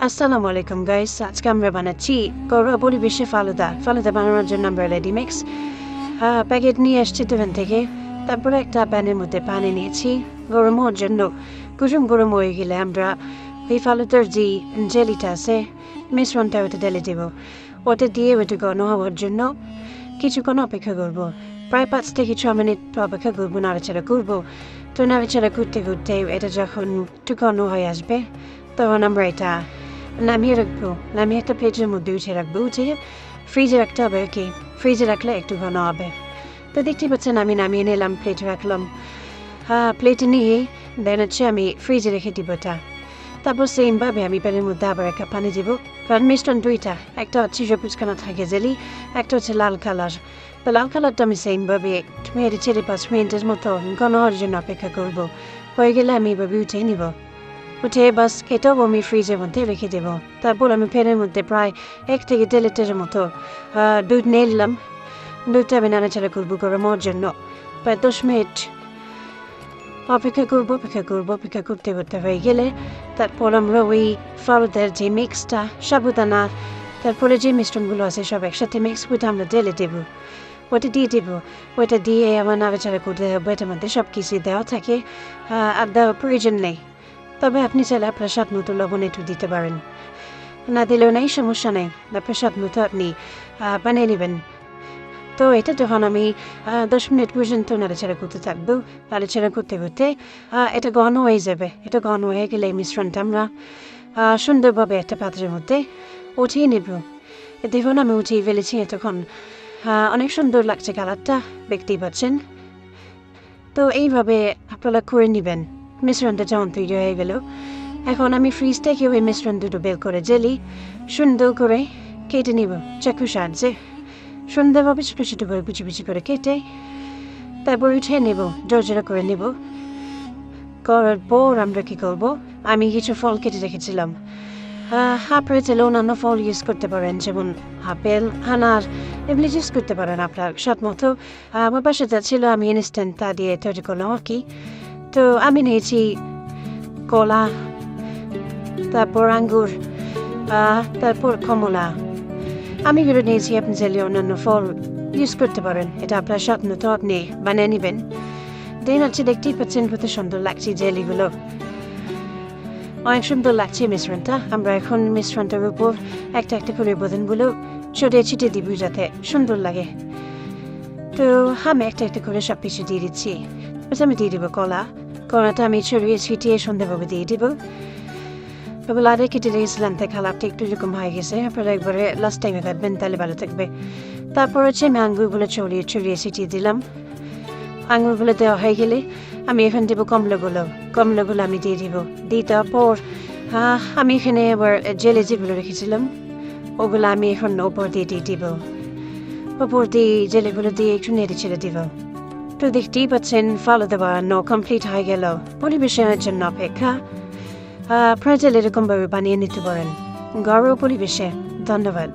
আসসালামু আলাইকুম গাইস, আজকে আমরা বানাচ্ছি ঘরোয়া পরিবেশে ফালুদা বানানোর জন্য আমরা রেডি মিক্স প্যাকেট নিয়ে আসছি দোকান থেকে। তারপরে একটা প্যানের মধ্যে পানি নিয়েছি গরম হওয়ার জন্য। কুসুম গরম হয়ে গেলে আমরা এই ফালুদার যে জেলিটা আছে মিশ্রণটা ওটা ঢেলে দেবো। ওটা দিয়ে ওটা ঘন হওয়ার জন্য কিছুক্ষণ অপেক্ষা করবো। প্রায় 5 থেকে 6 মিনিট অপেক্ষা করবো, নাড়াচাড়া করবো। তো নাড়াচাড়া করতে করতে এটা যখন একটু ঘন হয়ে আসবে তখন আমরা এটা নামিয়ে রাখবো। নামিয়ে একটা প্লেটের মধ্যে উঠে রাখবো, উঠিয়ে ফ্রিজে রাখতে হবে। কি ফ্রিজে রাখলে একটু ঘন হবে। তো দেখতে পাচ্ছেন আমি নামিয়ে নিলাম, প্লেটে রাখলাম। প্লেটে নিয়ে দেন হচ্ছে আমি ফ্রিজে রেখে দিব এটা। তারপর সেমভাবে আমি প্যানের মধ্যে আবার একটা পানি দেবো, কারণ মিশ্রণ দুইটা, একটা হচ্ছে সবুজখানা থাকে জেলি, একটা হচ্ছে লাল কালার। তো লাল কালারটা আমি সেমভাবে 4-5 মিনিটের মতো ঘন হওয়ার জন্য অপেক্ষা করবো। হয়ে গেলে আমি এভাবে উঠে নিব। উঠে বাস এটাও আমি ফ্রিজের মধ্যে রেখে দেবো। তারপর আমি প্যানের মধ্যে প্রায় 1 থেকে 1.5 লিটারের মতো দুধ নিয়ে নিলাম। দুধটা আমি নাড়াচাড়া করবো গরম হওয়ার জন্য। প্রায় 10 মিনিট অপেক্ষা করতে হয়ে গেলে তারপর আমরা ওই ফালুদার যে মিক্সটা, সাবুদানা, তারপরে যে মিশ্রণগুলো আছে সব একসাথে মিক্স করে আমরা ঢেলে দেবো। ওটা দিয়ে দেবো। ওটা দিয়ে আমার নাড়াচাড়া করতে হবে। এটার মধ্যে সব কিছু দেওয়া থাকে, আর দেওয়ার প্রয়োজন নেই। তবে আপনি চাইলে আপনার স্বাদ মতো লবণ একটু দিতে পারেন, না দিলেও নেই, সমস্যা নেই। আপনার স্বাদ মতো আপনি বানিয়ে নেবেন। তো এটা যখন আমি 10 মিনিট পর্যন্ত নাড়াচাড়া করতে থাকবো, নাড়াচাড়া করতে এটা ঘন হয়ে যাবে। এটা ঘন হয়ে গেলে এই মিশ্রণটা আমরা সুন্দরভাবে একটা পাত্রের মধ্যে উঠিয়ে নেব। দেখুন আমি উঠিয়ে ফেলেছি। তখন অনেক সুন্দর লাগছে কালারটা, দেখতেই পাচ্ছেন। তো এইভাবে আপনারা করে নেবেন। মিশ্রণটা যেমন তৈরি হয়ে গেল, এখন আমি ফ্রিজ থেকে ওই মিশ্রণ দুটো বের করে জেলি সুন্দর করে কেটে নিব চাকুর সাহায্যে। সুন্দরভাবে ছোটো ছোটো করে কুচি করে কেটে তারপর উঠে নেব, জর্জরা করে নেব। করার পর আমরা কী করবো, আমি কিছু ফল কেটে রেখেছিলাম। আপনারা চাইলে অন্যান্য ফল ইউজ করতে পারেন, যেমন আপেল, আনার, এগুলি ইউজ করতে পারেন আপনার স্বাদ মতো। আমার পাশে যা ছিল আমি ইনস্ট্যান্ট তা দিয়ে তৈরি করলাম আর কি। তো আমি নিয়েছি কলা, তারপর আঙ্গুর, তারপর কমলা। আমি এগুলো নিয়েছি। আপনি চাইলে অন্যান্য ফল ইউজ করতে পারেন, এটা আপনার স্বাদ মতো আপনি বানিয়ে নেবেন। দেন হচ্ছে দেখতেই পাচ্ছেন কত সুন্দর লাগছে জেলিগুলো, অনেক সুন্দর লাগছে মিশ্রণটা। আমরা এখন মিশ্রণটার উপর একটা একটা করে বোতামগুলো ছিটিয়ে দিব যাতে সুন্দর লাগে। তো আমি একটা একটা করে সব কিছু দিয়ে দিচ্ছি। আমি দিয়ে দিব কলাটা আমি ছিটিয়ে সুন্দরভাবে দিয়ে দিব। লাড়ে কেটে রেখেছিলাম, তাই খালাপটা একটু এরকম হয়ে গেছে। আপনারা একবারে লাস্ট টাইমে কাটবেন, তাহলে ভালো থাকবে। তারপর হচ্ছে আমি আঙ্গুরগুলো ছড়িয়ে ছিটিয়ে দিলাম। আঙ্গুরগুলো দেওয়া হয়ে গেলে আমি এখন দেবো কমলাগুলো আমি দিয়ে দিব। দিয়ে দেওয়ার পর আমি এখানে আবার জেলে যেগুলো রেখেছিলাম ওগুলো আমি এখন ওপর দিয়ে দিব। ওপর দিয়ে জেলেগুলো দিয়ে একটু নেড়ে ছেড়ে দিব। তো দেখতেই পাচ্ছেন ফালুদা বানানো কমপ্লিট হয়ে গেল। পরিবেশনের জন্য অপেক্ষা। আপনারা এরকমভাবে বানিয়ে নিতে পারেন ঘরোয়া পরিবেশে। ধন্যবাদ।